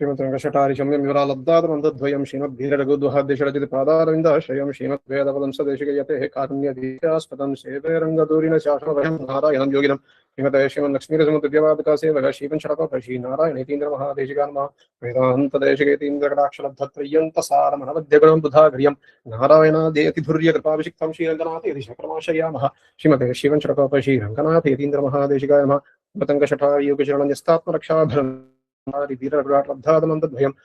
श्रीमद्वेङ्कटशठारिशम्यं विवरालब्धादमन्तद्वयं श्रीमद्भीररघुद्वहाद्यशरचितपादारविन्दाश्रयं श्रीमद्वेदपदंसदेशिकयतेः कारुण्यदीप्यास्पदं सेवेरङ्गदूरिणशासनभयं नारायणं योगिनं श्रीमते श्रीमन्लक्ष्मीरसमुद्यवादकासेवः श्रीपञ्चरकप्रशीनारायणेतीन्द्रमहादेशिकान्मः वेदान्तदेशिकेतीन्द्रकटाक्षलब्धत्रय्यन्तसारमनवद्यगुणं बुधाग्र्यं नारायणादेतिधुर्यकृपाभिषिक्तं श्रीरङ्गनाथेतिशक्रमाशयामः श्रीमते श्रीपञ्चरकप्रशीरङ्गनाथेतीन्द्रमहादेशिकाय नमः मतङ्गशठारियोगशरणन्यस्तात्मरक्षाभरम् वीररघुराट्लब्धादमन्तद्वयम्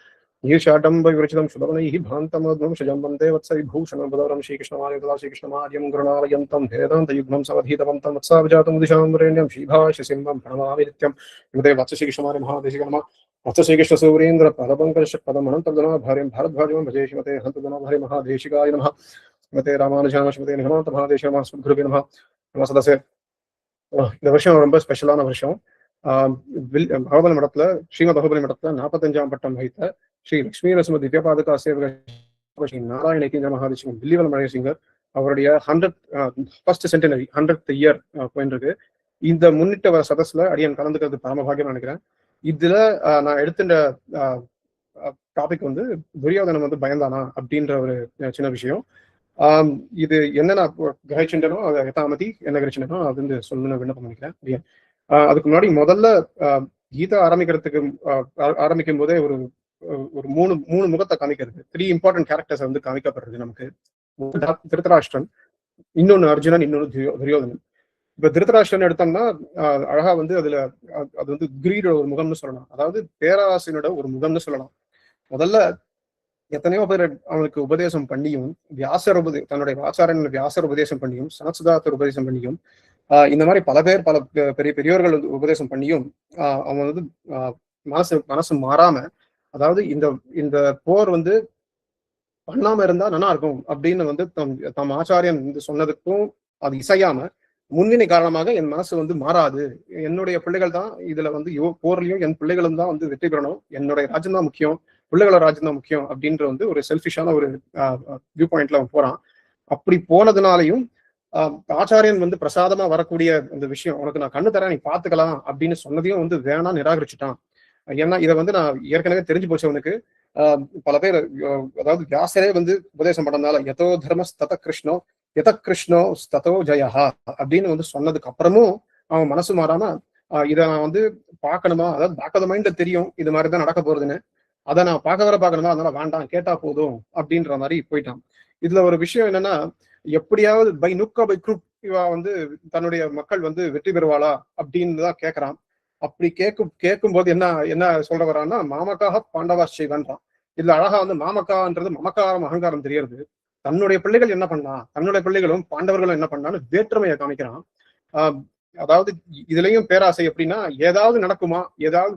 ईर्षाडम्ब विरचितं शुभवनैः भान्तमद्भं शजं वन्दे वत्सविभूषणं बुधवरं श्रीकृष्णमार्यतदा श्रीकृष्णमार्यं गुरुणालयन्तं वेदान्तयुग्मं सवधीतवन्तं वत्सावजातं दिशां श्रीभाष्यसिंहं प्रणमामि नित्यं हृदये वत्स श्रीकृष्णमार्य महादेशिकनमः वत्स श्रीकृष्णसूरेन्द्र पदपङ्कजपदमनन्तगुणाभार्यं भारद्वाजं भजे श्रीमते हन्तगुणाभार्य महादेशिकाय नमः श्रीमते रामानुजाय श्रीमते निगमान्त महादेशिकाय नमः सुखगुरुवे नमः நமஸ்தே. இந்த வருஷம் ரொம்ப ஸ்பெஷலான வருஷம். பாகுபலி மடத்துல ஸ்ரீமத் பாகுபலி மடத்துல 45ஆம் பட்டம் வைத்த ஸ்ரீ லட்சுமி நரசிம்ம திவ்யபாதுகா சேவக ஸ்ரீ நாராயணேந்திர மகாதேசிகம் தில்லிவல் மகேசிங்கர் அவருடைய 100th சென்டினரி 100th இயர் போயிருக்கு. இந்த முன்னிட்ட சதஸ்ல அடியன் கலந்துக்கிறது பரமபாகியம் நினைக்கிறேன். இதுல நான் எடுத்துட்ட டாபிக் வந்து துரியோதனன் வந்து பயந்தானா அப்படின்ற ஒரு சின்ன விஷயம். இது என்ன நான் கிரகிச்சுட்டனோ அதை யதாமதி என்ன கிரகிச்சுட்டனோ அது வந்து சொல்லணும்னு விண்ணப்பம் பண்ணிக்கிறேன். அதுக்கு முன்னாடி முதல்ல கீதா ஆரம்பிக்கும் போதே ஒரு மூணு முகத்தை காமிக்கிறது. 3 இம்பார்ட்டன்ட் கேரக்டர்ஸ் வந்து காமிக்கப்படுறது நமக்கு. திருதராஷ்டிரன், இன்னொன்னு அர்ஜுனன், இன்னொன்னு துரியோதனன். இப்ப திருதராஷ்டிரன் எடுத்தோம்னா அழகா வந்து அது வந்து கிரீடோட ஒரு முகம்னு சொல்லலாம், அதாவது பேராசையோட ஒரு முகம்னு சொல்லலாம். முதல்ல எத்தனையோ பேர் அவனுக்கு உபதேசம் பண்ணியும் தன்னுடைய ஆச்சாரியன் வியாசர் உபதேசம் பண்ணியும் சனத்சுதாத்தர் உபதேசம் பண்ணியும் இந்த மாதிரி பல பெரியோர்கள் வந்து உபதேசம் பண்ணியும் அவன் வந்து மனசு மாறாம, அதாவது இந்த போர் வந்து பண்ணாம இருந்தா நல்லா இருக்கும் அப்படின்னு வந்து தம் ஆச்சாரியன் வந்து சொன்னதுக்கும் அது இசையாம முன்னிலை காரணமாக என் மனசு வந்து மாறாது, என்னுடைய பிள்ளைகள் தான் இதுல வந்து போர்லயும் என் பிள்ளைகளும் தான் வந்து வெற்றி பெறணும், என்னுடைய ராஜ்யம் தான் முக்கியம், பிள்ளைகளோட ராஜ்யம் தான் முக்கியம் அப்படின்ற வந்து ஒரு செல்ஃபிஷான ஒரு வியூ பாயிண்ட்ல அவன் போறான். அப்படி போனதுனாலையும் ஆச்சாரியன் வந்து பிரசாதமா வரக்கூடிய அந்த விஷயம் உனக்கு நான் கண்ணு தரேன் நீ பாத்துக்கலாம் அப்படின்னு சொன்னதையும் வந்து வேணா நிராகரிச்சுட்டான். ஏன்னா இதை வந்து நான் ஏற்கனவே தெரிஞ்சு போச்சவனுக்கு பல பேர், அதாவது வியாசரே வந்து உபதேசம் பண்ணதுனால எதோ தர்மஸ் தத கிருஷ்ணோ ததோ ஜெயஹா அப்படின்னு வந்து சொன்னதுக்கு அப்புறமும் அவன் மனசு மாறாம இதை நான் வந்து பார்க்கணுமா, அதாவது பேக் ஆஃப் த மைண்ட்ல தெரியும் இது மாதிரிதான் நடக்க போறதுன்னு, அதை நான் பார்க்கணுமா, அதனால வேண்டாம் கேட்டா போதும் அப்படின்ற மாதிரி போயிட்டான். இதுல ஒரு விஷயம் என்னன்னா, எப்படியாவது பை நுக்கா பை குரூப் இவா வந்து தன்னுடைய மக்கள் வந்து வெற்றி பெறுவாளா அப்படின்னு தான் கேட்கறான். அப்படி கேட்கும் போது என்ன சொல்ற வரான்னா, மாமக்காக பாண்டவா செய்வான்றான். இதுல அழகா வந்து மாமக்கான்றது மமக்காரம் அகங்காரம் தெரியறது. தன்னுடைய பிள்ளைகள் என்ன பண்ணா, தன்னுடைய பிள்ளைகளும் பாண்டவர்களும் என்ன பண்ணான்னு வேற்றுமையை காமிக்கிறான். அதாவது இதுலயும் பேராசை எப்படின்னா, ஏதாவது நடக்குமா, ஏதாவது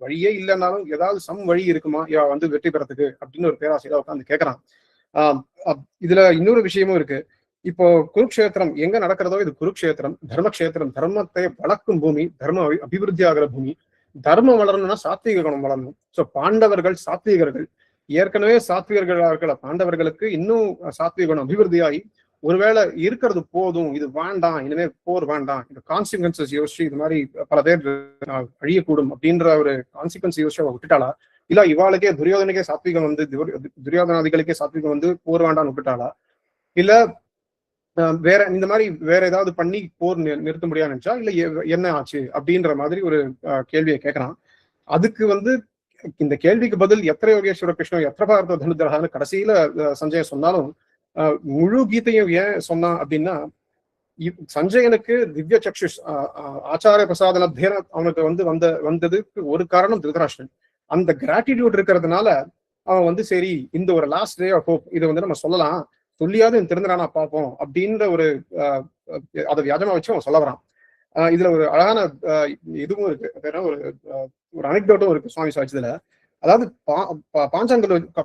வழியே இல்லைன்னாலும் ஏதாவது வழி இருக்குமா இவ வந்து வெற்றி பெறத்துக்கு அப்படின்னு ஒரு பேராசையில உட்காந்து கேட்கறான். இதுல இன்னொரு விஷயமும் இருக்கு. இப்போ குருக்ஷேத்திரம் எங்க நடக்கிறதோ இது குருக்ஷேத்திரம், தர்மக்ஷேத்திரம், தர்மத்தை வளர்க்கும் பூமி, தர்ம அபிவிருத்தி ஆகிற பூமி. தர்மம் வளரணும்னா சாத்வீக குணம் வளரணும். சோ பாண்டவர்கள் சாத்வீகர்கள், ஏற்கனவே சாத்வீகர்களாக இருக்கிற பாண்டவர்களுக்கு இன்னும் சாத்வீக குணம் அபிவிருத்தியாகி ஒருவேளை இருக்கிறது போதும், இது வேண்டாம், இனிமே போர் வேண்டாம், இந்த கான்சிக்வன்சஸ் யோசிச்சு இது மாதிரி பல பேர் அழியக்கூடும் அப்படின்ற ஒரு கான்சிக்வன்ஸ் யோசிச்சு விட்டுட்டாளா, இல்ல இவாளுக்கே துரியோதனுக்கே சாத்வீகம் வந்து துரியோதனாதிகளுக்கே சாத்வீகம் வந்து போர் வேண்டாம்னு விட்டுட்டாளா, இல்ல வேற இந்த மாதிரி வேற ஏதாவது பண்ணி போர் நிறுத்த முடியாது நினைச்சா, இல்ல என்ன ஆச்சு அப்படின்ற மாதிரி ஒரு கேள்வியை கேட்கறான். அதுக்கு வந்து இந்த கேள்விக்கு பதில் எத்திர யோகேஸ்வர கிருஷ்ணன் எத்திர பார்த்த தனுதரகான்னு கடைசியில சஞ்சயன் சொன்னாலும் முழு கீதையும் ஏன் சொன்னான் அப்படின்னா, சஞ்சயனுக்கு திவ்ய சக்ஷுஷ் ஆச்சாரிய பிரசாதன அவனுக்கு வந்து வந்ததுக்கு ஒரு காரணம் திருதராஷ்டிரன். அந்த கிராட்டிடியூட் இருக்கிறதுனால அவன் வந்து சரி இந்த ஒரு லாஸ்ட் டே ஆஃப் ஹோப் இதை வந்து நம்ம சொல்லலாம், சொல்லியாவது திருந்தரானா பார்ப்போம் அப்படின்ற ஒரு அதை வியாஜமா வச்சு அவன் சொல்ல வரான். இதுல ஒரு அழகான இதுவும் இருக்கு, ஒரு அனெக்டோட்டும் இருக்கு சுவாமி சாட்சியத்துல. அதாவது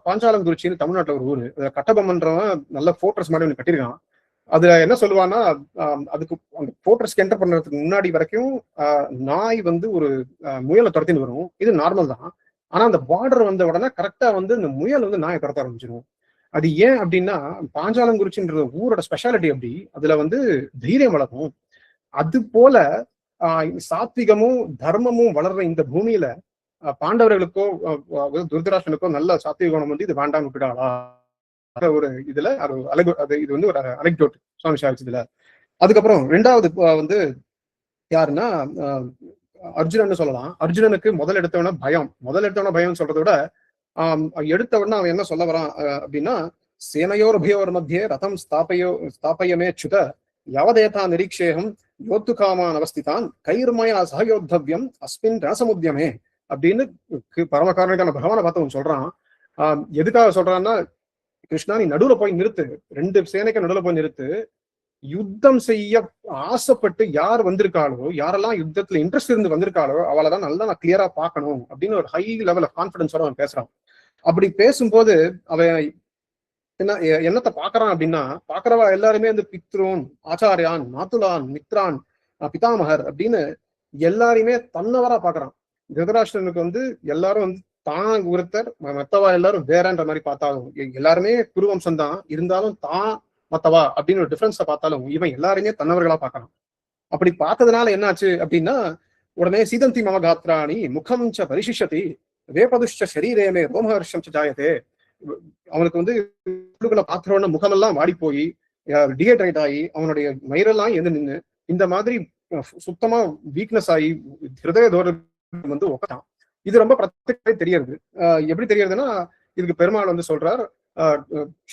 பாஞ்சாலங்குறிச்சின்னு தமிழ்நாட்டுல ஒரு ஊரு, கட்டபொம்மன்றவன் நல்ல போர்ட்ரஸ் மாதிரி ஒன்று கட்டியிருக்கான். அதுல என்ன சொல்லுவான்னா, அதுக்கு அந்த போர்ட்ரஸ்க்கு என்டர் பண்றதுக்கு முன்னாடி வரைக்கும் நாய் வந்து ஒரு முயலை துரத்தின்னு வரும், இது நார்மல் தான். ஆனா அந்த பார்டர் வந்த உடனே கரெக்டா வந்து இந்த முயல் வந்து நாயை துரத்த ஆரம்பிச்சிடும். அது ஏன் அப்படின்னா, பாஞ்சாலங்குறிச்சின்ற ஊரோட ஸ்பெஷாலிட்டி அப்படி, அதுல வந்து தைரியம் வளரும். அது போல சாத்விகமும் தர்மமும் வளர்ற இந்த பூமியில பாண்டவர்களுக்கோ துருதராஷ்டிரனுக்கோ நல்ல சாத்திய குணம் வந்து இது வேண்டாம் விட்டுடாளா ஒரு இதுல அது இது வந்து ஒரு அனெக்டோட் சுவாமி சாதிச்சதுல. அதுக்கப்புறம் ரெண்டாவது வந்து யாருன்னா அர்ஜுனன் சொல்லலாம். அர்ஜுனனுக்கு முதல் எடுத்தவன பயம் சொல்றதை விட எடுத்தவன அவன் என்ன சொல்ல வரான் அப்படின்னா, சேனையோர் உபயோர் மத்தியே ரதம் ஸ்தாபயமே சுத யவதேதா நிரீக்ஷேகம் யோத்து காமான் அவஸ்திதான் கைர்மயா சகயோத்தவ்யம் அஸ்மின் ரசமுத்தியமே அப்படின்னு பரமகாரணிக்கான பகவானை பார்த்து சொல்றான். எதுக்காக சொல்றான்னா, கிருஷ்ணா நீ நடுவுல போய் நிறுத்து, ரெண்டு சேனைக்கு நடுவுல போய் நிறுத்து, யுத்தம் செய்ய ஆசைப்பட்டு யார் வந்திருக்காளோ, யாரெல்லாம் யுத்தத்துல இன்ட்ரெஸ்ட் இருந்து வந்திருக்காளோ அவளைதான் நல்லா நான் கிளியரா பார்க்கணும் அப்படின்னு ஒரு ஹை லெவல் ஆஃப் கான்பிடன்ஸோட அவன் பேசுறான். அப்படி பேசும்போது அவன் என்னத்தை பாக்குறான் அப்படின்னா, பாக்குறவா எல்லாருமே வந்து பித்ரோன், ஆச்சாரியான், மாத்துலான், மித்ரான், பிதாமகர் அப்படின்னு எல்லாரையுமே தன்னவரா பாக்குறான். திருதராஷ்டிரனுக்கு வந்து எல்லாரும் வந்து தான் ஒருத்தர், மத்தவா எல்லாரும் வேறன்ற மாதிரி பார்த்தாலும், எல்லாருமே குருவம்சம் தான் இருந்தாலும் தான் மத்தவா அப்படின்னு ஒரு டிஃபரன்ஸை பார்த்தாலும் இவன் எல்லாருமே தன்னவர்களா பார்க்கறான். அப்படி பார்த்ததுனால என்னாச்சு அப்படின்னா, உடனே சீதந்தி மம காத்ராணி முகம் ச பரிசிஷதி வேபதுஷ்ட சரீரேமே ரோமஹர்ஷம் ஜாயதே. அவனுக்கு வந்து பார்க்கிறோன்னா முகமெல்லாம் வாடி போய் டிஹைட்ரேட் ஆகி அவனுடைய மயிரெல்லாம் எந்த நின்று இந்த மாதிரி சுத்தமா வீக்னஸ் ஆகி ஹிருதய தோரம் வந்து ஒக்கட்டான். இது ரொம்ப பிரத்யேகமே தெரியுது. எப்படி தெரியுதுன்னா, இதுக்கு பெருமாள் வந்து சொல்றார்,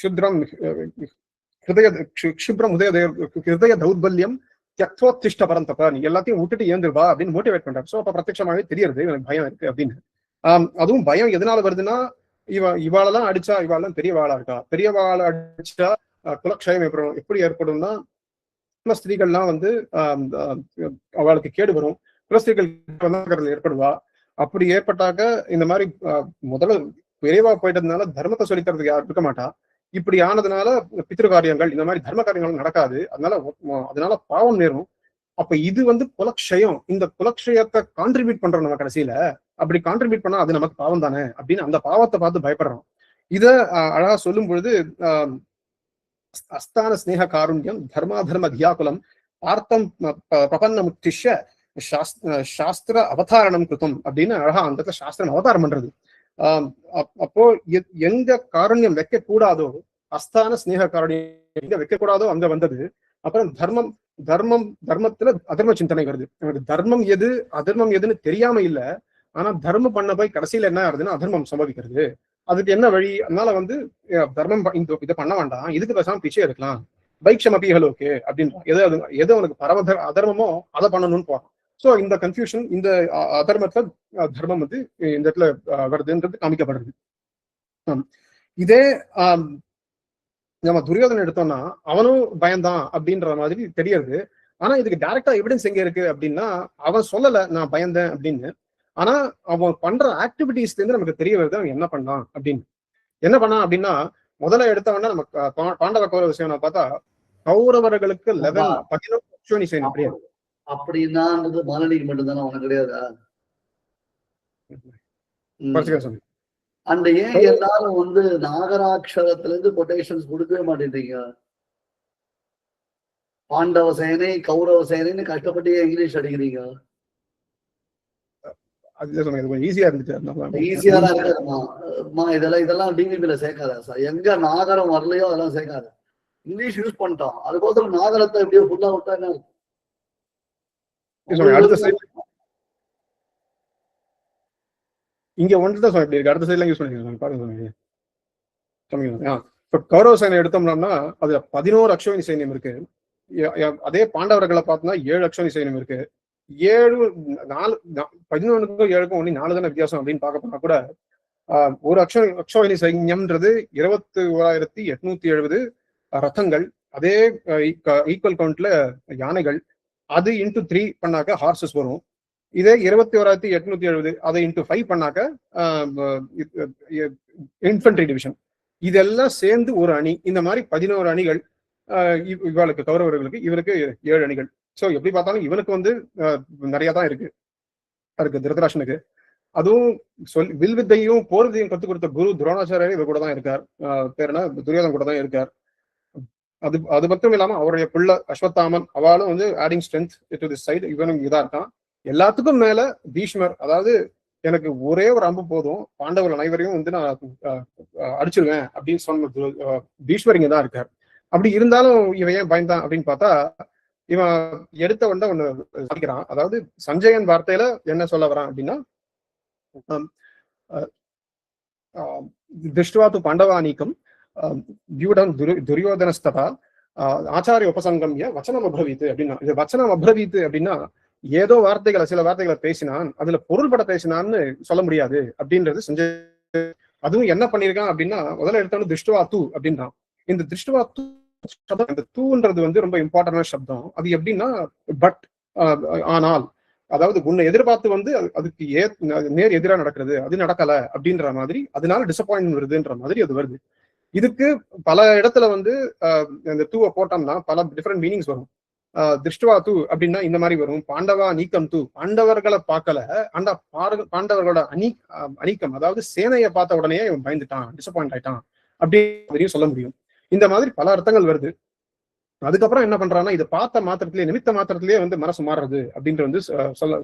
சுத்ரம் ஹிருதய தௌர்பல்யம் தியக்தோத்திஷ்ட பரந்தப்ப, நீ எல்லாத்தையும் விட்டுட்டு ஏந்துருவா அப்படின்னு மோட்டிவேட் பண்றாரு. சோ அப்ப பிரத்யட்சமாவே தெரியுது எனக்கு பயம் இருக்கு அப்படின்னு. அதுவும் பயம் எதனால வருதுன்னா, இவாளெல்லாம் அடிச்சா இவாளெல்லாம் பெரிய வாழா இருக்கா, பெரிய வாழை அடிச்சா குலக்ஷயம் எப்படி ஏற்படும்னா, குலஸ்திரீகள்லாம் வந்து அவளுக்கு கேடு வரும், குலஸ்திரீகள் ஏற்படுவா. அப்படி ஏற்பட்டாக்க இந்த மாதிரி முதல்ல விரைவா போயிட்டதுனால தர்மத்தை சொல்லித்தரதுக்கு யாரும் இருக்க மாட்டா. இப்படி ஆனதுனால பித்ரு காரியங்கள் இந்த மாதிரி தர்ம காரியங்கள் நடக்காது. அதனால பாவம் நேரும். அப்ப இது வந்து குலக்ஷயம். இந்த குலக்ஷயத்தை கான்ட்ரிபியூட் பண்றோம் நம்ம கடைசியில. அப்படி கான்ட்ரிபியூட் பண்ணா அது நமக்கு பாவம் தானே அப்படின்னு அந்த பாவத்தை பார்த்து பயப்படுறோம். இத அழகா சொல்லும் பொழுது அஸ்தான ஸ்நேக காருண்யம் தர்மாதர்ம தியாகுலம் பார்த்தம் பிரபன்ன முத்திஷ்ய சாஸ்திர அவதாரணம் கிருத்தம் அப்படின்னு அழகா அந்த சாஸ்திரம் அவதாரம் பண்றது. அப்போ எங்க காருண்யம் வைக்க கூடாதோ, அஸ்தான ஸ்நேக காருண்யம் எங்க வைக்க கூடாதோ அங்க வந்தது. அப்புறம் தர்மத்துல அதர்ம சிந்தனை வருது. எனக்கு தர்மம் எது அதர்மம் எதுன்னு தெரியாம இல்ல, ஆனா தர்மம் பண்ண போய் கடைசியில என்ன ஆகுதுன்னா அதர்மம் சம்பவிக்கிறது. அதுக்கு என்ன வழி? அதனால வந்து தர்மம் இதை பண்ண வேண்டாம், இதுக்கு பேசாம பிச்சை எடுக்கலாம், பைக்ஷம் அபிகள் ஓகே அப்படின்னு எது அவனுக்கு அதர்மமோ அதை பண்ணணும்னு போறான். சோ இந்த கன்ஃபியூஷன், இந்த அதர்மத்துல தர்மம் வந்து இந்த இடத்துல வருதுன்றது காமிக்கப்படுறது. இதே நம்ம துரியோதனை எடுத்தோம்னா அவனும் பயந்தான் அப்படின்ற மாதிரி தெரியுது. ஆனா இதுக்கு டைரக்டா எவிடன்ஸ் எங்க இருக்கு அப்படின்னா, அவன் சொல்லல நான் பயந்தேன் அப்படின்னு. ஆனா அவன் பண்ற ஆக்டிவிட்டிஸ்ல இருந்து நமக்கு தெரிய வருது அவன் என்ன பண்ணான் அப்படின்னு. என்ன பண்ணான் அப்படின்னா, முதல்ல எடுத்தவன நம்ம பாண்டவ கௌரவ விஷயம் பார்த்தா கௌரவர்களுக்கு 11 செய்யணும் அப்படியே. அப்படின்னா மாலனிக்கு மட்டும்தானே, அவனுக்கு கிடையாதா? அந்த ஏன் எல்லாரும் வந்து நாகராட்சரத்துல இருந்து கொட்டேஷன்ஸ் கொடுக்கவே மாட்டேன்றீங்க? பாண்டவ சேனை கௌரவ சேனைன்னு கஷ்டப்பட்டு இங்கிலீஷ் அடிக்கிறீங்க. ஈஸியா இருந்துச்சு. ஈஸியா தான் இருக்காதுமா. இதெல்லாம் டிவிபில சேர்க்காதா சார்? எங்க நாகரம் வரலையோ அதெல்லாம் சேர்க்காது. இங்கிலீஷ் யூஸ் பண்ணிட்டோம், அதுக்கோசரம் நாகரத்தை எப்படியோ ஃபுல்லா விட்டா என்ன? இங்க ஒன்றுதான் சார் இப்படி இருக்கு, அடுத்த சைட்லாம் யூஸ் பண்ணிக்கலாம் பாருங்க. இப்ப கௌரவ சேனை எடுத்தோம்னா அது 11 அக்ஷோனி சைன்யம் இருக்கு. அதே பாண்டவர்களை பார்த்தோம்னா 7 அக்ஷோனி சைன்யம் இருக்கு. 11க்கும் 7க்கும் ஒண்ணு 4 தானே வித்தியாசம் அப்படின்னு பார்க்க போனா கூட ஒரு அக்ஷோனி சைன்யம்ன்றது 21,870 ரத்தங்கள், அதே ஈக்குவல் கவுண்ட்ல யானைகள், அது இன்டூ 3 பண்ணாக்க ஹார்சஸ் வரும். இதே 21,870 அதை இன்டூ 5 பண்ணாக்க இன்ஃபென்ட்ரி டிவிஷன். இதெல்லாம் சேர்ந்து ஒரு அணி. இந்த மாதிரி 11 அணிகள் இவளுக்கு கௌரவர்களுக்கு, இவருக்கு 7 அணிகள். சோ எப்படி பார்த்தாலும் இவனுக்கு வந்து நிறைய தான் இருக்கு திருதராஷ்டனுக்கு. அதுவும் வில் வித்தையும் போர் வித்தையும் கத்துக் கொடுத்த குரு துரோணாச்சாரியர் இவர் கூட தான் இருக்கார். பேருனா துரியோதன் கூட தான் இருக்கார். அது மட்டும் இல்லாம அவருடைய பிள்ளை அஸ்வத்தாமன் அவளும் வந்து adding strength to this side. இவனும் இதா இருக்கான். எல்லாத்துக்கும் மேல பீஷ்மர், அதாவது எனக்கு ஒரே ஒரு அம்பு போதும், பாண்டவர்கள் அனைவரையும் வந்து நான் அடிச்சிருவேன் அப்படின்னு சொன்ன பீஷ்மர் இங்க தான் இருக்கார். அப்படி இருந்தாலும் இவன் ஏன் பயந்தான் அப்படின்னு பார்த்தா, இவன் எடுத்த உடனே ஒண்ணு சாதிக்கிறான். அதாவது சஞ்சயன் வார்த்தையில என்ன சொல்ல வரான் அப்படின்னா, திருஷ்டுவா து பாண்டவானீகம் வியூடம் துரியோதனஸ்ததா ஆச்சாரிய உபசங்கம்ய வச்சனம் அப்ரவீத்து அப்படின்னா, இது வச்சனம் அப்ரவீத்து அப்படின்னா ஏதோ வார்த்தைகளை சில வார்த்தைகளை பேசினான், அதுல பொருள்பட பேசினான்னு சொல்ல முடியாது அப்படின்றது சஞ்சய். அதுவும் என்ன பண்ணிருக்கான் அப்படின்னா, முதல்ல எடுத்தோன்னு திருஷ்டுவா தூ அப்படின்றான். இந்த திருஷ்டுவா தூ சப்தம், இந்த தூன்றது வந்து ரொம்ப இம்பார்ட்டன்டான சப்தம். அது எப்படின்னா பட், ஆனால், அதாவது உன்னை எதிர்பார்த்து வந்து அதுக்கு நேர் எதிராக நடக்கிறது, அது நடக்கல அப்படின்ற மாதிரி, அதனால டிசப்பாயின்மெண்ட் வருதுன்ற மாதிரி அது வருது. இதுக்கு பல இடத்துல வந்து இந்த தூவை போட்டோம்னா பல டிஃப்ரெண்ட் மீனிங்ஸ் வரும். திருஷ்டுவா தூ அப்படின்னா இந்த மாதிரி வரும். பாண்டவா நீக்கம் தூ, பாண்டவர்களை பார்க்கல, அந்த பாண்டவர்களோட அநீக்கம், அதாவது சேனையை பார்த்த உடனே இவன் பயந்துட்டான், டிசப்பாயிண்ட் ஆயிட்டான் அப்படின்னு சொல்ல முடியும். இந்த மாதிரி பல அர்த்தங்கள் வருது. அதுக்கப்புறம் என்ன பண்றான்னா, இதை பார்த்த மாத்திரத்திலேயே, நிமித்த மாத்திரத்திலேயே வந்து மனசு மாறுறது அப்படின்ற வந்து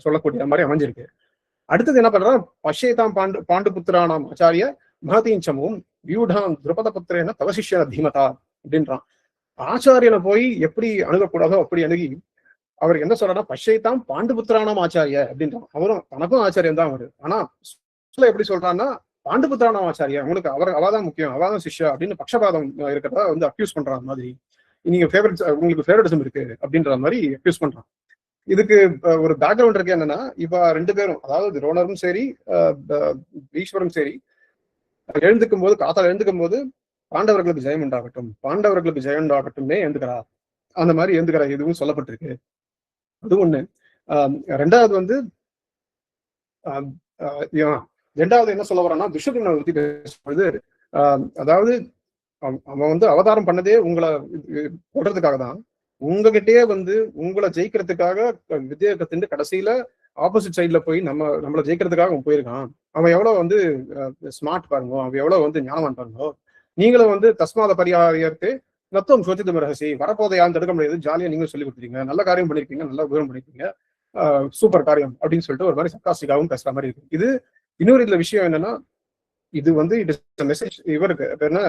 சொல்லக்கூடிய மாதிரி அமைஞ்சிருக்கு. அடுத்தது என்ன பண்றான், பஷ்யதாம் பாண்டு புத்திரானாம் ஆச்சாரிய மகதீஞ்சமும் வியூடாம் திரௌபத புத்திரேன தவசிஷ்யன தீமதா அப்படின்றான். ஆச்சாரியனை போய் எப்படி அணுகக்கூடாதோ அப்படி அணுகி அவர் என்ன சொல்றாருன்னா, பஷ்யதாம் பாண்டு புத்திரானாம் ஆச்சாரிய அப்படின்றான். அவரும் தனக்கும் ஆச்சாரியன் தான் அவரு. ஆனா எப்படி சொல்றான்னா, பாண்டு புத்திரானாம் ஆச்சாரிய, உங்களுக்கு அவாதான் முக்கியம், அவாதான் சிஷ்யா அப்படின்னு பக்ஷபாதம் இருக்கிறதா வந்து அக்யூஸ் பண்ற மாதிரி, நீங்க உங்களுக்கு ஃபேவரட்டிசம் இருக்கு அப்படின்ற மாதிரி அக்யூஸ் பண்றான். இதுக்கு ஒரு பேக்ரவுண்ட் இருக்கு. என்னன்னா, இப்ப ரெண்டு பேரும், அதாவது துரோணரும் சரி பீஷ்மரும் சரி, எழுந்துக்கும் போது காத்தால் எழுந்துக்கும் போது பாண்டவர்களுக்கு ஜெயம் உண்டாகட்டும், பாண்டவர்களுக்கு ஜெயம் உண்டாகட்டும்னே எழுந்துக்கிறா. அந்த மாதிரி எழுந்துக்கிற இதுவும் சொல்லப்பட்டிருக்கு. அது ஒண்ணு. ரெண்டாவது வந்து ரெண்டாவது என்ன சொல்ல வரான்னா, துஷ்யதனை பத்தி பேசும்போது, அதாவது அவன் வந்து அவதாரம் பண்ணதே உங்களை போடுறதுக்காக தான். உங்ககிட்டயே வந்து உங்களை ஜெயிக்கிறதுக்காக வித்தியை கத்துட்டு கடைசியில ஆப்போசிட் சைட்ல போய் நம்மளை ஜெயிக்கிறதுக்காக அவன் போயிருக்கான். அவன் எவ்வளவு வந்து ஸ்மார்ட் பாருங்க, அவன் எவ்வளவு வந்து ஞானவான் பாருங்க. நீங்களும் வந்து தஸ்மாத பரிகாரியத்து நத்துவம் சோதித்து ரகசி, வரப்போதை யாரும் தடுக்க முடியாது, ஜாலியா நீங்களும் சொல்லி கொடுத்துருக்கீங்க, நல்ல காரியம் பண்ணிருக்கீங்க, நல்ல உபயோகம் பண்ணிருக்கீங்க, சூப்பர் காரியம் அப்படின்னு சொல்லிட்டு ஒரு மாதிரி சர்க்காஸ்டிக்காவும் பேசுற மாதிரி இருக்கு. இது இன்னொரு இதுல விஷயம் என்னன்னா, இது வந்து இட் இஸ் மெசேஜ் இவருக்கு என்ன,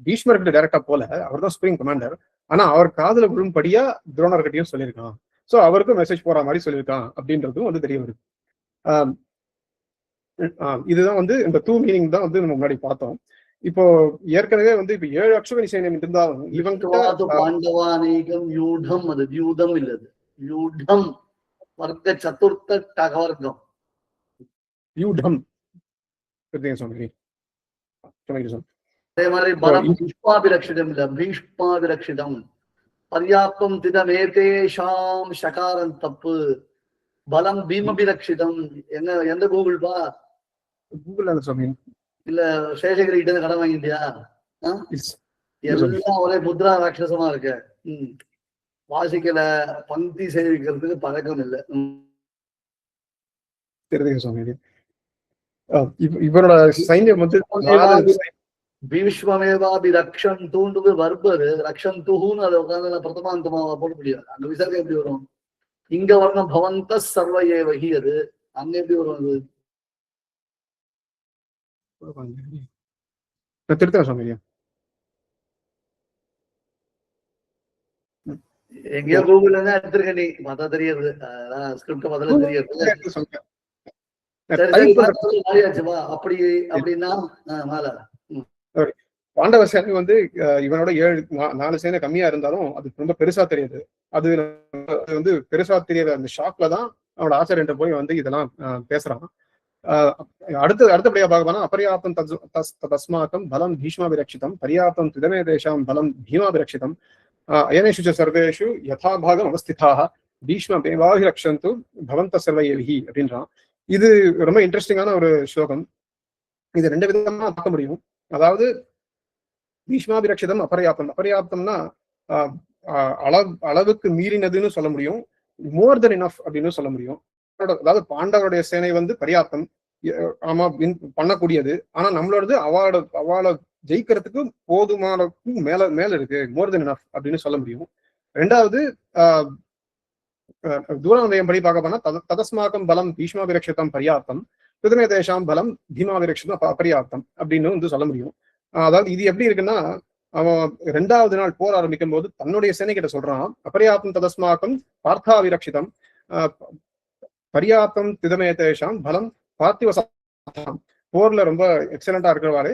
பீஷ்மர்கிட்ட டைரக்டா போல, அவர் தான் சுப்ரீம் கமாண்டர். ஆனா அவர் காதுல விழும்படியா துரோணர்கிட்டையும் சொல்லியிருக்கான். சோ அவருக்கும் மெசேஜ் போற மாதிரி சொல்லியிருக்கான் அப்படின்றதும் வந்து தெரிய வருது. இதுதான் வந்து இந்த டூ மீனிங் தான் வந்து நம்ம முன்னாடி பார்த்தோம். இப்போ ஏற்கனவே வந்து இப்ப 7 அக்ஷகணி சைன்யம் இருந்தாலும் இவங்க பாண்டவானீகம் யூடம், அது யூதம் இல்லது, யூடம் வர்க்க சதுர்த்த டகவர்க்கம், யூடம் சொன்னீங்க. அதே மாதிரி பலம் பீஷ்மாபிரக்ஷிதம் இல்ல, பீஷ்மாபிரக்ஷிதம் பர்யாப்தம் திதமேதேஷாம் ஷகாரம் தப்பு, பலம் பீமபிரக்ஷிதம். என்ன எந்த கூகுள் பா? கூகுள் சுவாமி இல்ல சேஷகிரி கிட்ட கடன் வாங்கிட்டியா? எல்லாம் ஒரே முத்ரா ராட்சசமா இருக்கு. வாசிக்கல, பந்தி சேவிக்கிறதுக்கு பழக்கம் இல்லை. இவரோட சைன்யம் வந்து பீஷ்மமேவாபி ரக்ஷன் தூண்டு வர்பரு ரக்ஷன் தூன்னு அதை உட்காந்து பிரதமாந்தமாவா போட முடியாது. அங்க விசர்க்கம் எப்படி வரும்? இங்க வரணும் பவந்த சர்வையே வகி, அது அங்க எப்படி வரும்? அது திருத்தம் சுவாமி, எங்கேயோ கூகுள்ல தான் எடுத்திருக்க, நீ பார்த்தா தெரியாது, ஸ்கிரிப்ட் பார்த்தா தெரியாது. அப்படி அப்படின்னா மேல பாண்டவ சேனை வந்து இவனோட 4 சேனை கம்மியா இருந்தாலும் அது ரொம்ப பெருசா தெரியுது. அது வந்து பெருசா தெரியாத அந்த ஷாக்ல தான் அவனோட ஆச்சாரியன் போய் வந்து இதெல்லாம் பேசுறான். அடுத்தபடியா பார்க்க அபர்யாப்தம் தஸ்மாக்கம் பலம் பீஷ்மாபிரக்ஷிதம் பர்யாப்தம் திதமே தேஷாம் பலம் பீமாபிரக்ஷிதம் அயனேஷு சர்வேஷு யதாபாகம் அவஸ்திதாக பீஷ்மேவாபிரக்ஷந்து பவந்த சர்வையேஹி அப்படின்றான். இது ரொம்ப இன்ட்ரெஸ்டிங்கான ஒரு ஸ்லோகம். இது 2 விதமா பார்க்க முடியும். அதாவது பீஷ்மாபிரக்ஷிதம் அபர்யாப்தம், அபர்யாப்தம்னா அளவுக்கு மீறினதுன்னு சொல்ல முடியும், மோர் தென் இனஃப் அப்படின்னு சொல்ல முடியும். அதாவது பாண்டவருடைய சேனை வந்து பர்யாப்தம், ஆமா பண்ணக்கூடியது, ஆனா நம்மளோடது அவளை ஜெயிக்கிறதுக்கு போதுமானதுக்கும் மேல இருக்கு, மோர் தென் இனஃப் அப்படின்னு சொல்ல முடியும். ரெண்டாவது தூரநயம் படி பார்க்க போனா ததஸ்மாக்கம் பலம் பீஷ்மாபிரக்ஷிதம் பர்யாப்தம் திதமே தேஷாம் பலம் பீமா விரக்ஷிதம் அபரியாப்தம் அப்படின்னு வந்து சொல்ல முடியும். அதாவது இது எப்படி இருக்குன்னா, அவன் 2வது நாள் போர் ஆரம்பிக்கும் போது தன்னுடைய சேனை கிட்ட சொல்றான், அபரியாப்தம் ததஸ்மாக்கம் பார்த்தா விரக்ஷிதம் பரியாப்தம் திதமே தேஷாம் பலம் பார்த்திவ போர்ல ரொம்ப எக்ஸலண்டா இருக்கிறவாறு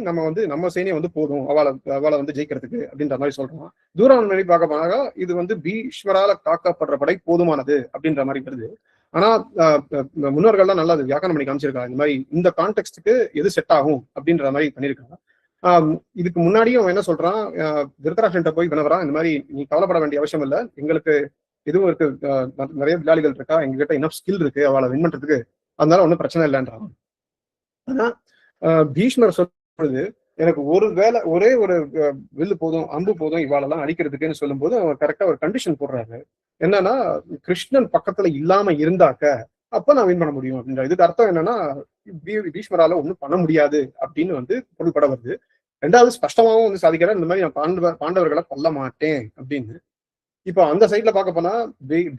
நம்ம சேனையை வந்து போதும் அவளை வந்து ஜெயிக்கிறதுக்கு அப்படின்ற மாதிரி சொல்றான். தூரம் நிலை பார்க்க போனாங்க இது வந்து பீஷ்மரால காக்கப்படுற படை போதுமானது அப்படின்ற மாதிரி வருது. ஆனா முன்னோர்கள்லாம் நல்லா வியாக்கரணம் பண்ணி காமிச்சிருக்காங்க. இந்த மாதிரி இந்த கான்டெக்ட்டுக்கு எது செட் ஆகும் அப்படின்ற மாதிரி பண்ணியிருக்காங்க. இதுக்கு முன்னாடியும் அவன் என்ன சொல்றான், திருத்தராஷ்டிரன்ட்ட போய் வினவறான், இந்த மாதிரி நீ கவலைப்பட வேண்டிய அவசியம் இல்லை, எங்களுக்கு இதுவும் இருக்கு, நிறைய விளையாளிகள் இருக்கா, எங்ககிட்ட இன்னும் ஸ்கில் இருக்கு அவளை வின் பண்றதுக்கு, அதனால ஒன்றும் பிரச்சனை இல்லைன்றான். ஆனா பீஷ்மர் சொல்றது எனக்கு ஒரே ஒரு வில்லு போதும், அம்பு போதும் இவாளெல்லாம் அடிக்கிறதுக்குன்னு சொல்லும் போது அவன் கரெக்டா ஒரு கண்டிஷன் போடுறாரு. என்னன்னா, கிருஷ்ணன் பக்கத்துல இல்லாம இருந்தாக்க அப்ப நான் வின் பண்ண முடியும் அப்படின்ற. இதுக்கு அர்த்தம் என்னன்னா, பீஷ்மரால ஒண்ணும் பண்ண முடியாது அப்படின்னு வந்து பொருள்பட வருது. 2வது ஸ்பஷ்டமாவும் வந்து சாதிக்கிறார், இந்த மாதிரி நான் பாண்டவர்களை கொல்ல மாட்டேன் அப்படின்னு. இப்போ அந்த சைட்ல பார்க்க போனா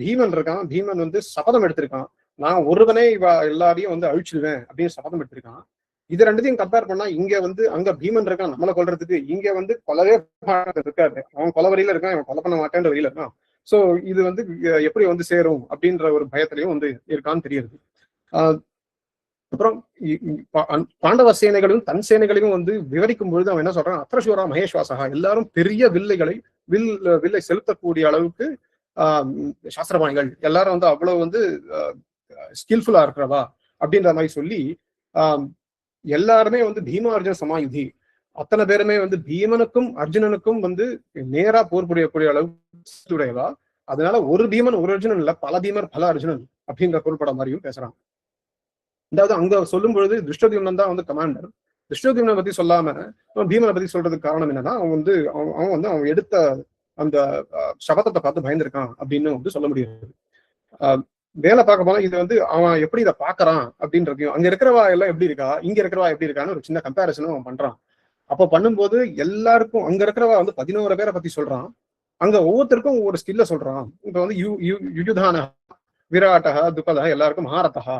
பீமன் இருக்கான். பீமன் வந்து சபதம் எடுத்திருக்கான், நான் ஒருவனே எல்லாரையும் வந்து அழிச்சிடுவேன் அப்படின்னு சபதம் எடுத்திருக்கான். இது ரெண்டுத்தையும் கம்பேர் பண்ணா இங்க வந்து அங்க பீமன் இருக்கான் நம்மளை கொல்றதுக்கு, இங்க வந்து கொலவே இருக்காரு, அவன் கொலை வரியில இருக்கான், அவன் கொலை பண்ண மாட்டேன்ற வரியில இருக்கான். சோ இது வந்து எப்படி வந்து சேரும் அப்படின்ற ஒரு பயத்திலையும் வந்து இருக்கான்னு தெரியுது. அப்புறம் பாண்டவ சேனைகளையும் தன் சேனைகளையும் வந்து விவரிக்கும் பொழுது அவன் என்ன சொல்றான், அத்ரசூரா மகேஸ்வாசகா, எல்லாரும் பெரிய வில்லை செலுத்தக்கூடிய அளவுக்கு சாஸ்திரபாணிகள் எல்லாரும் வந்து அவ்வளவு வந்து ஸ்கில்ஃபுல்லா இருக்கிறவா அப்படின்ற மாதிரி சொல்லி எல்லாருமே வந்து பீமா அர்ஜுன சமாயுதி, அத்தனை பேருமே வந்து பீமனுக்கும் அர்ஜுனனுக்கும் வந்து நேரா போர் புரியக்கூடிய அளவுக்கு உடையவா. அதனால ஒரு பீமன் ஒரு அர்ஜுனன் இல்ல, பல பீமர் பல அர்ஜுனன் அப்படின்ற பொருள்பட மாதிரியும் பேசுறாங்க. அதாவது அங்க சொல்லும் பொழுது திருஷ்டத்யும்னன் தான் வந்து கமாண்டர். திருஷ்டத்யும்னை பத்தி சொல்லாம பீமனை பத்தி சொல்றதுக்கு காரணம் என்னன்னா, அவன் எடுத்த அந்த சபதத்தை பார்த்து பயந்துருக்கான் அப்படின்னு வந்து சொல்ல முடியாது. வேலை பார்க்க போனா இது வந்து அவன் எப்படி இதை பாக்குறான் அப்படின்றதையும், அங்க இருக்கிறவா எல்லாம் எப்படி இருக்கா, இங்க இருக்கிறவா எப்படி இருக்கான்னு ஒரு சின்ன கம்பேரிசனும் அவன் பண்றான். அப்ப பண்ணும்போது எல்லாருக்கும் அங்க இருக்கிறவா வந்து 11 பேரை பத்தி சொல்றான், அங்க ஒவ்வொருத்தருக்கும் ஒவ்வொரு ஸ்கில்ல சொல்றான். இப்ப வந்து யுயுதான விராட்டகா துபதா எல்லாருக்கும் மகாரதா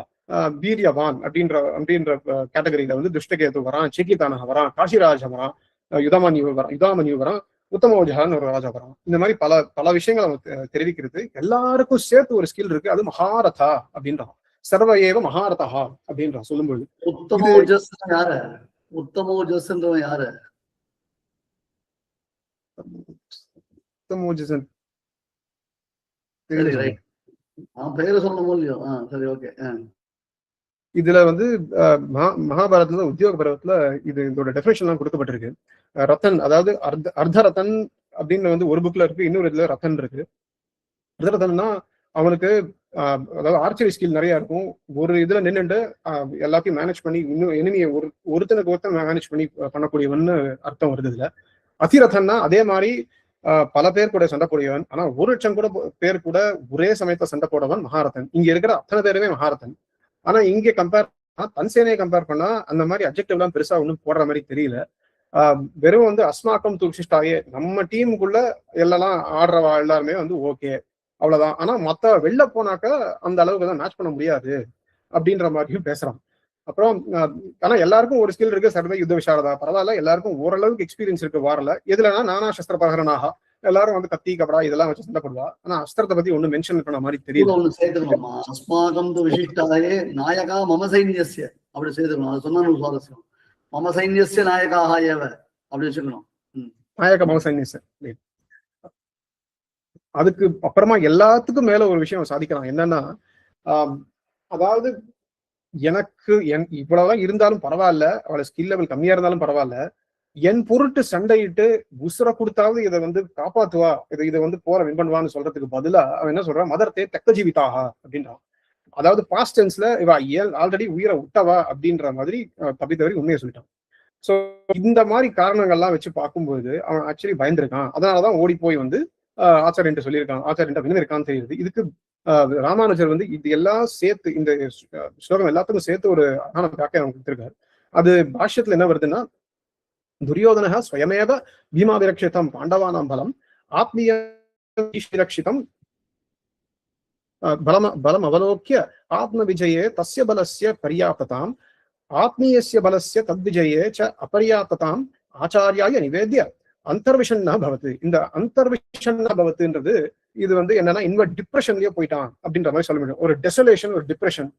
வீரியவான் அப்படின்ற கேட்டகரியில வந்து துஷ்டகேது வரான், சிக்கிதானக வரான், காசிராஜ வரான், யுதாமன்யு வரான், உத்தமோஜான்னு ஒரு ராஜா வரான். இந்த மாதிரி பல விஷயங்கள் அவன் தெரிவிக்கிறது. எல்லாருக்கும் சேர்த்து ஒரு ஸ்கில் இருக்கு, அது மகாரதா அப்படின்றான். சர்வ ஏவ மகாரதா அப்படின்றான் சொல்லும்போது. உத்தமோஜஸ் யாரு? உத்தமோஜஸ்ன்றவன் யாரு? உத்தமோஜசன் பேரு சொல்லணும் இல்லையோ? சரி, ஓகே. இதுல வந்து மகாபாரதத்துல உத்தியோக பருவத்துல இதோட டெஃபினேஷன் எல்லாம் கொடுக்கப்பட்டிருக்கு. ரத்தன், அதாவது அர்த்த ரத்தன் அப்படின்னு வந்து ஒரு புக்ல இருக்கு, இன்னொரு இதுல ரத்தன் இருக்கு. அர்த்த ரத்தன்னா அவனுக்கு அதாவது ஆர்ச்சரி ஸ்கில் நிறைய இருக்கும். ஒரு இதுல நின்றுட்டு எல்லாத்தையும் மேனேஜ் பண்ணி இன்னும் எனிமியை ஒருத்தனுக்கு ஒருத்தன் மேனேஜ் பண்ணி பண்ணக்கூடியவன்னு அர்த்தம் வருது இதுல. அதிரதன்னா அதே மாதிரி பல பேர் கூட சண்டை போடுவன், ஆனா 1,00,000 கூட பேர் கூட ஒரே சமயத்துல சண்டை போடவன் மகாரதன். இங்க இருக்கிற அத்தனை பேருமே மகாரதன். ஆனா இங்க கம்பேர் தன் சேனையை கம்பேர் பண்ணா அந்த மாதிரி அப்ஜெக்டிவ் எல்லாம் பெருசா ஒன்றும் போடுற மாதிரி தெரியல. வெறும் வந்து அஸ்மாக்கம் துஷிஷ்டாயே, நம்ம டீமுக்குள்ள எல்லாம் ஆடுறவா எல்லாருமே வந்து ஓகே அவ்வளவுதான். ஆனா மத்த வெளில போனாக்க அந்த அளவுக்கு தான் மேட்ச் பண்ண முடியாது அப்படின்ற மாதிரியும் பேசுறான். அப்புறம் ஆனா எல்லாருக்கும் ஒரு ஸ்கில் இருக்கு, சர்வ யுத்த விசாரதா பரவாயில்ல, எல்லாருக்கும் ஓரளவுக்கு எக்ஸ்பீரியன்ஸ் இருக்கு வாரல. எதுலனா நானா சஸ்திர பகரனாக எல்லாரும் வந்து கத்தி கபடா இதெல்லாம் வச்சு சண்டை போடுவா. ஆனா அஸ்திரத்தை பத்தி ஒண்ணு மென்ஷன் பண்ண மாதிரி தெரியல. ஒண்ணு சேர்த்துக்கணுமா, அஸ்மாகம் விசிஷ்டாயே நாயகா மம சைன்யஸ்ய அப்படி சேர்த்துக்கணும். அது சொன்னா சுவாரஸ்யம். மம சைன்யஸ்ய நாயகாக ஏவ அப்படி வச்சுக்கணும். நாயக மம சைன்யஸ்ய. அதுக்கு அப்புறமா எல்லாத்துக்கும் மேல ஒரு விஷயம் சாதிக்கலாம். என்னன்னா அதாவது எனக்கு இவ்வளவுதான் இருந்தாலும் பரவாயில்ல, அவளை ஸ்கில் லெவல் கம்மியா இருந்தாலும் பரவாயில்ல, என் பொருட்டு சண்டையிட்டு உசுர கொடுத்தாவது இதை வந்து காப்பாத்துவா, இதை வந்து போற வின் பண்ணுவான்னு சொல்றதுக்கு பதிலா அவன் என்ன சொல்றான், மதர்த்தே தெக்க ஜீவிதாகா அப்படின்றான். அதாவது பாஸ்ட் டென்ஸ்ல இவ ஆல்ரெடி உயிரை விட்டவா அப்படின்ற மாதிரி தப்பி தவறி உண்மையை சொல்லிட்டான். சோ இந்த மாதிரி காரணங்கள்லாம் வச்சு பார்க்கும்போது அவன் ஆக்சுவலி பயந்துருக்கான். அதனாலதான் ஓடி போய் வந்து ஆச்சாரியன்ட்டு சொல்லியிருக்கான், ஆச்சாரியன்ட்ட வினவி இருக்கான்னு தெரியுது. இதுக்கு ராமானுஜர் வந்து இது எல்லாம் சேர்த்து இந்த ஸ்லோகம் எல்லாத்துக்கும் சேர்த்து ஒரு அழகான வியாக்கியானம் கொடுத்திருக்காரு. அது பாஷ்யத்துல என்ன வருதுன்னா, துரியோதனः ஸ்வயமேவ பீமா விரக்ஷிதம் பாண்டவானாம் பலம் ஆத்மீய விரக்ஷிதம் பலம் அவலோக்கிய ஆத்ம விஜயே தஸ்ய பலஸ்ய பர்யாப்ததாம் ஆத்மீயஸ்ய பலஸ்ய தத்விஜயே ச அபர்யாப்ததாம் ஆச்சாரியாய நிவேத்ய அந்தர்விஷன்னா பவத்து. இந்த அந்தர்விஷன்னா பவத்துன்றது இது வந்து என்னன்னா இன்வெர்ட் டிப்ரெஷன்லயே போயிட்டான் அப்படின்ற மாதிரி சொல்ல முடியும். ஒரு டெசலேஷன், ஒரு டிப்ரெஷன்.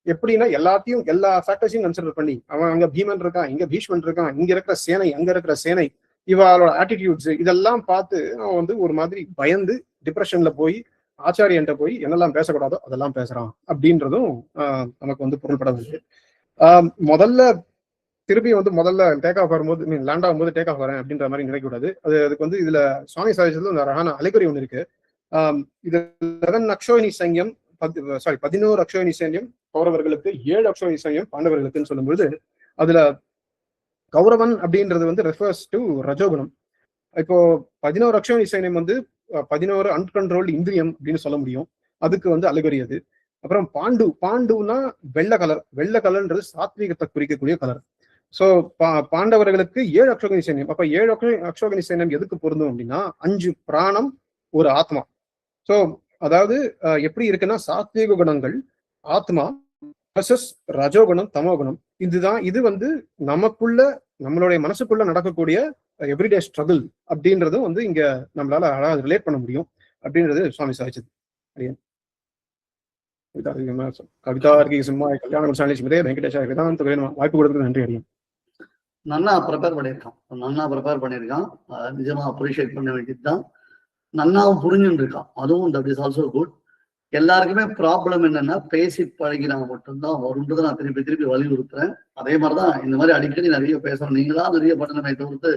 எப்படின்னா எல்லாத்தையும் எல்லா ஃபேக்டர்ஸையும் கன்சிடர் பண்ணி அவன் அங்க பீமன் இருக்கான், இங்க பீஷ்மன் இருக்கான், இங்க இருக்கிற சேனை, அங்க இருக்கிற சேனை, இவளோட ஆட்டிடியூட்ஸ் இதெல்லாம் பார்த்து அவன் வந்து ஒரு மாதிரி பயந்து டிப்ரெஷன்ல போய் ஆச்சாரியன்ட்ட போய் என்னெல்லாம் பேசக்கூடாதோ அதெல்லாம் பேசுறான் அப்படின்றதும் நமக்கு வந்து பொருள்பட வருது. முதல்ல திருப்பி வந்து முதல்ல டேக் ஆஃப் வரும்போது லேண்ட் ஆகும்போது டேக் ஆஃப் வரேன் அப்படின்ற மாதிரி நினைக்க கூடாது. அதுக்கு வந்து இதுல சுவாமி சாதிச்சதுல ஒரு அழகான அலைக்குறி ஒண்ணு இருக்கு. இது 11 அக்ஷோயினி சைன்யம் 11 அக்ஷோயினி சைன்யம் கௌரவர்களுக்கு, 7 அக்ஷோயினி சைன்யம் பாண்டவர்களுக்குன்னு சொல்லும்போது அதுல கௌரவன் அப்படின்றது வந்து ரெஃபர்ஸ் டு ரஜோகுணம். இப்போ 11 அக்ஷோயினி சைன்யம் வந்து 11 அன்கண்ட்ரோல்டு இந்திரியம் அப்படின்னு சொல்ல முடியும். அதுக்கு வந்து அலைகுறி அது. அப்புறம் பாண்டுனா வெள்ளை கலர். வெள்ளை கலர்ன்றது சாத்வீகத்தை குறிக்கக்கூடிய கலர். சோ பாண்டவர்களுக்கு 7 அக்ஷோகினி சைன்யம். அப்ப 7 அக்ஷோகினி சைன்யம் எதுக்கு பொருந்தும் அப்படின்னா 5 பிராணம், ஒரு ஆத்மா. சோ அதாவது எப்படி இருக்குன்னா சாத்வீக குணங்கள் ஆத்மா வர்சஸ் ரஜோகுணம் தமோகுணம். இது வந்து நமக்குள்ள நம்மளுடைய மனசுக்குள்ள நடக்கக்கூடிய எவ்ரிடே ஸ்ட்ரகிள் அப்படின்றதும் வந்து இங்க நம்மளால அழகாக ரிலேட் பண்ண முடியும் அப்படின்றது சுவாமி சாதிச்சது. கவிதார்கி சிம்மாய கல்யாண குணசாலிஸ்மிதே வெங்கடேஷாய வேதாந்த வாய்ப்பு கொடுத்தது நன்றி. அறியும் நன்னா ப்ரிப்பேர் பண்ணியிருக்கான். நிஜமா அப்ரிஷியேட் பண்ண வேண்டியதுதான். நன்னாவும் புரிஞ்சுட்டு இருக்கான். அதுவும் தட் இஸ் ஆல்சோ குட். எல்லாருக்குமே ப்ராப்ளம் என்னன்னா பேசி பழகினா மட்டும்தான் வரும்ன்றதை நான் திருப்பி வலியுறுத்துறேன். அதே மாதிரிதான் இந்த மாதிரி அடிக்கடி நிறைய பேசணும். நீங்க தான் நிறைய பண்ணணுமே தவிர்த்து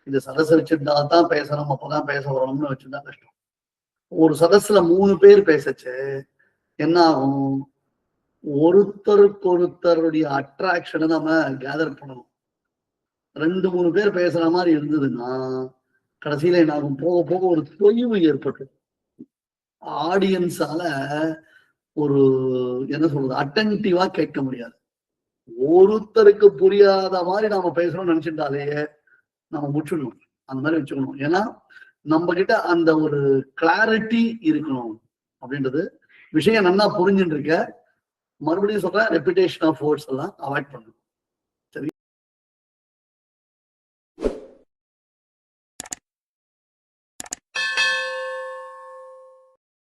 இந்த சதஸ் வச்சுட்டா தான் பேசணும், அப்பதான் பேச வரணும்னு வச்சுதான் கஷ்டம். ஒரு சதஸ்ல 3 பேர் பேசச்சு என்ன ஆகும்? ஒருத்தருடைய அட்ராக்ஷனை நம்ம கேதர் பண்ணணும். 2-3 பேர் பேசுற மாதிரி இருந்ததுன்னா கடைசியில என்ன ஆகும்? போக போக ஒரு தொய்வு ஏற்பட்டு ஆடியன்ஸால ஒரு என்ன சொல்றது அட்டென்டிவா கேட்க முடியாது. ஒருத்தருக்கு புரியாத மாதிரி நாம பேசணும்னு நினைச்சிட்டாலே நம்ம முற்றிடணும். அந்த மாதிரி வச்சுக்கணும். ஏன்னா நம்ம கிட்ட அந்த ஒரு கிளாரிட்டி இருக்கணும் அப்படின்றது விஷயம் நல்லா புரிஞ்சுட்டு இருக்க. மறுபடியும் சொல்றேன், ரெபிடேஷன் ஆஃப் வேர்ட்ஸ் எல்லாம் அவாய்ட் பண்ணணும்.